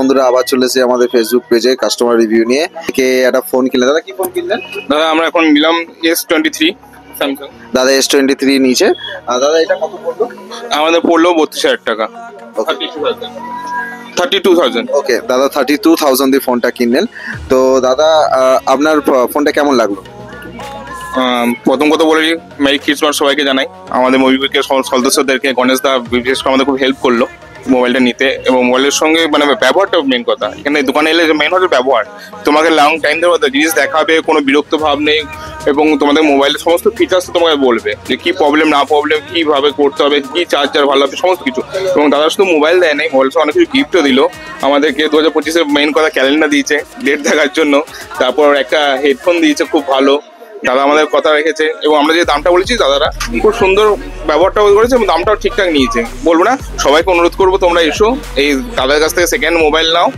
বন্ধুরা আবার চলেছে আমাদের ফেসবুক পেজে কাস্টমার রিভিউ নিয়ে। কে একটা ফোন কিনলেন দাদা? কি ফোন কিনলেন দাদা? আমরা এখন নিলাম S23 স্যামসাং। দাদা S23 নিচে। দাদা এটা কত পড়লো? আমাদের পড়লো 32,000 টাকা। 32,000। ওকে দাদা, 32,000 দিয়ে ফোনটা কিনলেন। তো দাদা আপনার ফোনটা কেমন লাগলো? প্রথম কথা বলে মেরি ক্রিসমাস সবাইকে জানাই। আমাদের মুভিকে সদস্যদেরকে গণেশ দা বিশেষ করে আমাদের খুব হেল্প করলো মোবাইলটা নিতে, এবং মোবাইলের সঙ্গে মানে ব্যবহারটা মেন কথা। এখানে দোকানে এলে মেন হচ্ছে ব্যবহার। তোমাকে লং টাইম ধরে জিনিস দেখাবে, কোনো বিরক্ত ভাব নেই, এবং তোমাদের মোবাইলের সমস্ত ফিচার্স তোমাকে বলবে যে কি প্রবলেম না প্রবলেম, কিভাবে করতে হবে, কি চার্জার ভালো হবে, সমস্ত কিছু। এবং দাদা শুধু মোবাইল দেয় নাই, মোবাইল অনেক কিছু গিফটও দিল আমাদেরকে। 2025-এ মেন কথা ক্যালেন্ডার দিয়েছে ডেট দেখার জন্য, তারপর একটা হেডফোন দিয়েছে খুব ভালো। দাদা আমাদের কথা রেখেছে, এবং আমরা যে দামটা বলেছি দাদারা খুব সুন্দর ব্যবহারটা করেছে, এবং দামটাও ঠিকঠাক নিয়েছে। বলবো না, সবাইকে অনুরোধ করবো তোমরা এসো, এই দাদার কাছ থেকে সেকেন্ড মোবাইল নাও,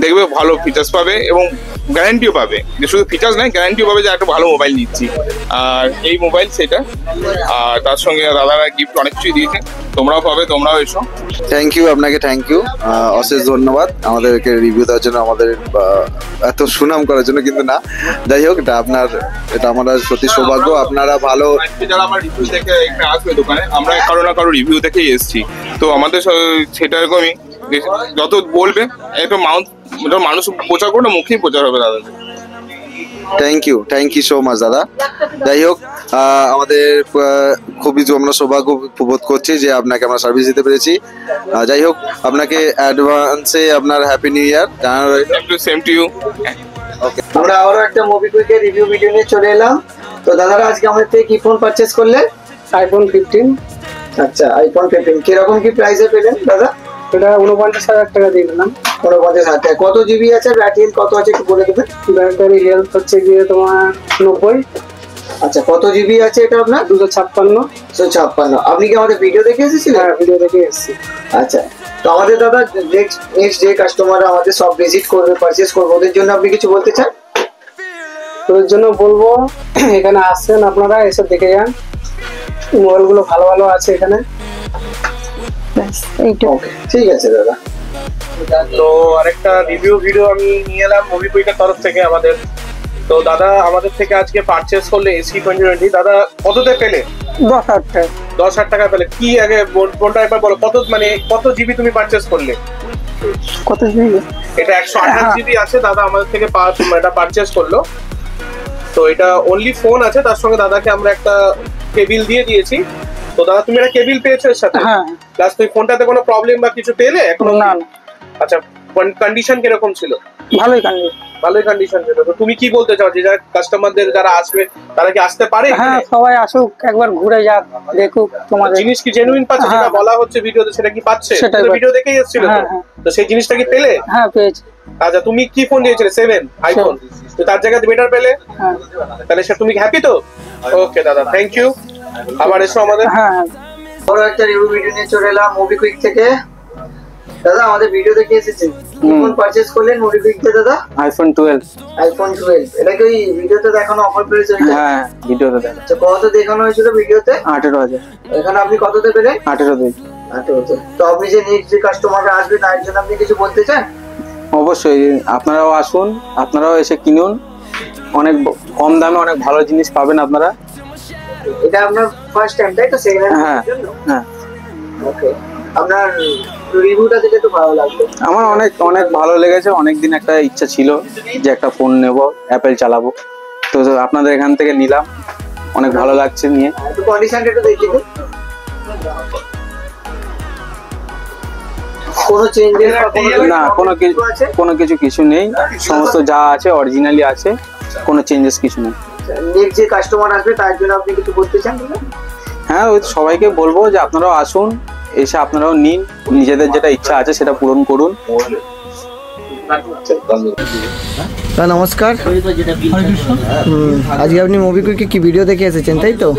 দেখবে ভালো ফিচার্স পাবে এবং গ্যারান্টিও পাবে। যে শুধু ফিচার্স নয়, গ্যারান্টিও পাবে যে একটা ভালো মোবাইল নিচ্ছি। আর এই মোবাইল সেটা, আর তার সঙ্গে দাদারা গিফট অনেক কিছুই দিয়েছে, তোমরাও পাবে, তোমরাও এসো। থ্যাংক ইউ আপনাকে, থ্যাংক ইউ, অশেষ ধন্যবাদ আমাদেরকে রিভিউ দেওয়ার জন্য, আমাদের এত সুনাম করার জন্য। কিন্তু না, যাই হোক, এটা আমাদের সত্যি সৌভাগ্য। আপনারা ভালো, যারা আমার রিভিউ দেখে এখানে আসবে দোকানে, আমরা কারো না কারো রিভিউ দেখেই এসেছি, তো আমাদের সেটা এরকমই যত বলবে একটু মানুষ প্রচার করবে, মুখেই প্রচার হবে দাদা। থ্যাংক ইউ সো মাচ দাদা। যাই হোক, আমাদের খুবই আমরা সৌভাগ্য বোধ করছি যে আপনাকে আমরা সার্ভিস দিতে পেরেছি। যাই হোক, আপনাকে অ্যাডভান্সে আপনার হ্যাপি নিউ ইয়ার জানানো রইল। Same to you. ওকে, আমরা আরো একটা মোবিকুইকের রিভিউ ভিডিও নিয়ে চলে এলাম। তো দাদারা আজকে আমাদের থেকে কি ফোন পারচেজ করলেন? iPhone 15। আচ্ছা, iPhone 15 কিরকম কি প্রাইসে পেলেন দাদা? এটা 49,000 টাকা দিয়ে দিলাম। 49,000 টাকা। কত জিবি আছে, ব্যাটারি কত আছে একটু বলে দেবেন? ব্যাটারি হেলথ হচ্ছে গিয়ে তোমার 90। আচ্ছা, কত জিবি আছে এটা আপনার? 256। আপনি কি আমাদের ভিডিও দেখে এসেছিলেন? হ্যাঁ, ভিডিও দেখে এসেছি। আচ্ছা, তো আমাদের দাদা নেক্সট যে কাস্টমাররা আমাদের সব ভিজিট করবে, পারচেজ করবে, ওদের জন্য আপনি কিছু বলতে চান? ওদের জন্য বলবো এখানে আসেন, আপনারা এসে দেখে যান, মোবাইলগুলো ভালো ভালো আছে এখানে। ঠিক আছে দাদা। তো আরেকটা রিভিউ ভিডিও আমি নিয়ে এলাম মোবিকুইকের তরফ থেকে আমাদের। তো দাদা আমাদের থেকে আজকে পারচেস করলে SE2020। দাদা কততে পেলে? 10,000 টাকা। 10,000 টাকা পেলে। কি আগে কোনটা একবার বলো, কত জিবি তুমি পারচেস করলে? কত জিবি? এটা 128 জিবি আছে। দাদা আমাদের থেকে এটা পারচেস করলো। তো এটা অনলি ফোন আছে, তার সঙ্গে দাদাকে আমরা একটা কেবিল দিয়ে দিয়েছি। তো দাদা তুমি একটা কেবিল পেয়েছো এর সাথে? হ্যাঁ। প্লাস তুমি ফোনটাতে কোনো প্রবলেম বা কিছু পেলে এখনো? না। আচ্ছা, কন্ডিশন কিরকম ছিল? ভালোই কন্ডিশন ছিল। তো তুমি কি বলতে চাও যে যারা কাস্টমারদের যারা আসবে তারা কি আসতে পারে? হ্যাঁ, সবাই আসুক, একবার ঘুরে যাক, দেখুক তোমাদের জিনিস কি জেনুইন পাচ্ছে, যেটা বলা হচ্ছে ভিডিওতে সেটা কি পাচ্ছে? ভিডিও দেখেই এসেছিল তো সেই জিনিসটা কি পেলে? হ্যাঁ, পেয়েছি। আচ্ছা, তুমি কি ফোন নিয়েছিলে? 7 আইফোন। তো তার জায়গায় বেটার পেলে? হ্যাঁ। তাহলে সে তুমি হ্যাপি তো? ওকে দাদা, থ্যাংক ইউ। আবার এসো আমাদের। হ্যাঁ। বড় একটা রিভিউ ভিডিও নিয়ে চলে এলাম মোবিকুইক থেকে। দাদা আমাদের ভিডিও দেখে এসেছেন, কি ফোন পারচেজ করলেন মোবিকুইক থেকে দাদা? iPhone 12। এটা কি ভিডিওতে দেখানো অফার প্রাইস হয়েছে? হ্যাঁ, ভিডিওতে দেখানো। আচ্ছা, কত দেখানো হয়েছিল ভিডিওতে? 18,000। এখানে আপনি কততে পেলেন? 18,000। তো আপনি যে নেক্সট যে কাস্টমাররা আসবে তার জন্য আপনি কিছু বলতে চান? অবশ্যই আপনারাও আসুন, আপনারাও এসে কিনুন, অনেক কম দামে অনেক ভালো জিনিস পাবেন আপনারা। এটা আপনার ফার্স্ট টাইম তাই তো? সেকেন্ড হ্যাঁ। ওকে, আপনার রিভিউটা দেখে তো ভালো লাগলো। আমার অনেক ভালো লেগেছে। অনেকদিন একটা ইচ্ছা ছিল যে একটা ফোন নেব, অ্যাপেল চালাবো, তো আপনাদের এখান থেকে নিলাম, অনেক ভালো লাগছে নিয়ে। একটু কন্ডিশনটা একটু দেখিয়ে দিন। কোনো চেঞ্জেস না, কোনো কিছু নেই, সমস্ত যা আছে অরিজিনালি আছে, কোনো চেঞ্জেস কিছু নেই। নেক্সট যে কাস্টমার আসবে তার জন্য আপনি কিছু বলতে চান? হ্যাঁ, ওই সবাইকে বলবো যে আপনারাও আসুন, এসে আপনারাও নিন, নিজেদের যেটা ইচ্ছা আছে সেটা পূরণ করুন। নমস্কার, আজকে আপনি মোবিকুইকে কি ভিডিও দেখে এসেছেন তাই তো?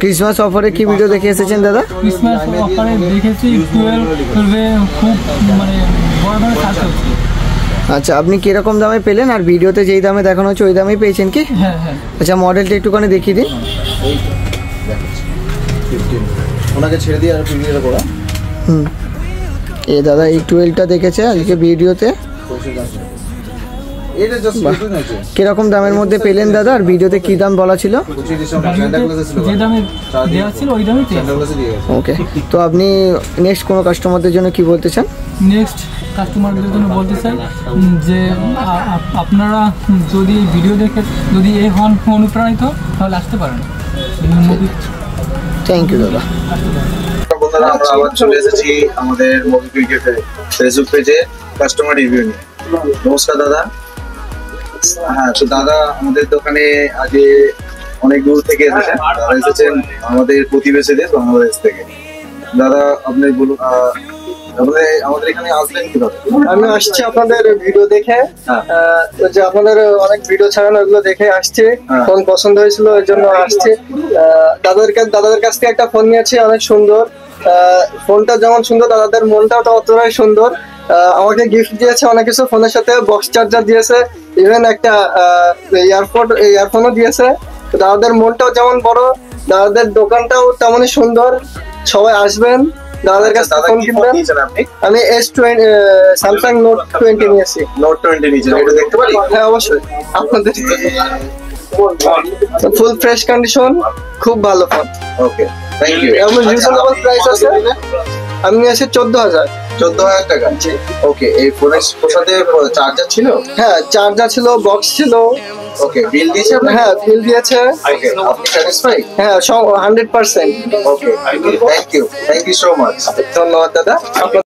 ক্রিসমাস অফারে কি ভিডিও দেখে এসেছেন দাদা? ক্রিসমাস অফারে দেখেছি 12 খুব মানে বড় বড় ছাড় হচ্ছে। আচ্ছা, আপনি কিরকম দামে পেলেন? আর ভিডিওতে যেই দামে দেখানো হচ্ছে ওই দামেই পেয়েছেন কি? হ্যাঁ। আচ্ছা, মডেলটা একটুখানি দেখিয়ে দিন। ওনাকে ছেড়ে দিয়ে আর প্রিমিয়ার করা। এ দাদা এই 12টা দেখেছে আজকে ভিডিওতে। কিরকম দামের মধ্যে পেলেন দাদা, আর ভিডিওতে কি দাম বলা ছিল? যে দামে দেওয়া ছিল ওই দামে ওকে, তো আপনি নেক্সট কোনো কাস্টমারদের জন্য কি বলতে চান? নেক্সট কাস্টমারদের জন্য বলতে চাই যে আপনারা যদি এই ভিডিও দেখে যদি এই হন অনুপ্রাণিত তাহলে আসতে পারেন মুভি। থ্যাংক ইউ দাদা। বন্ধুরা আমরা আবার চলে এসেছি আমাদের মোবিকুইকের ফেসবুক পেজে কাস্টমার রিভিউ নিয়ে। নমস্কার দাদা। হ্যাঁ, তো দাদা আমাদের দোকানে আগে অনেক দূর থেকে এসেছেন, দাদা এসেছেন আমাদের প্রতিবেশী দেশ বাংলাদেশ থেকে। দাদা আপনি বলুন আমাদের এখানে আসলেন কিভাবে? আমি আসছি আপনাদের ভিডিও দেখে, ওই যে আপনাদের অনেক ভিডিও ছাড়ানো ওগুলো দেখে আসছি, ফোন পছন্দ হয়েছিল ওই জন্য আসছি। দাদাদের কাছ থেকে একটা ফোন নিয়েছি, অনেক সুন্দর। ফোনটা যেমন সুন্দর, দাদাদের মনটাও তো অতটাই সুন্দর। আমাকে গিফট দিয়েছে অনেক কিছু, ফোনের সাথে বক্স চার্জার দিয়েছে, ইভেন একটা ইয়ারফোনও দিয়েছে। দাদাদের মনটাও যেমন বড়, দাদাদের দোকানটাও তেমনই সুন্দর। সবাই আসবেন, দাদাদের কাছে ফোন কিনবেন। আমি S20 স্যামসাং নোট 20 নিয়েছি। নোট 20 নিয়েছেন, এটা দেখতে পারি? হ্যাঁ অবশ্যই, আপনাদের ফুল ফ্রেশ কন্ডিশন, খুব ভালো ফোন। Okay, thank you. এবং রিজনেবল প্রাইস আছে। আমি নিয়েছি 14,000। 14,000 টাকা? ওকে, এই ফোনের সাথে চার্জার ছিল? হ্যাঁ, চার্জার ছিল, বক্স ছিল। ওকে, বিল দিয়েছে আপনাকে? হ্যাঁ, বিল দিয়েছে। ওকে, আপনি স্যাটিসফাই? হ্যাঁ, 100%। ওকে, থ্যাংক ইউ সো মাচ। ধন্যবাদ দাদা।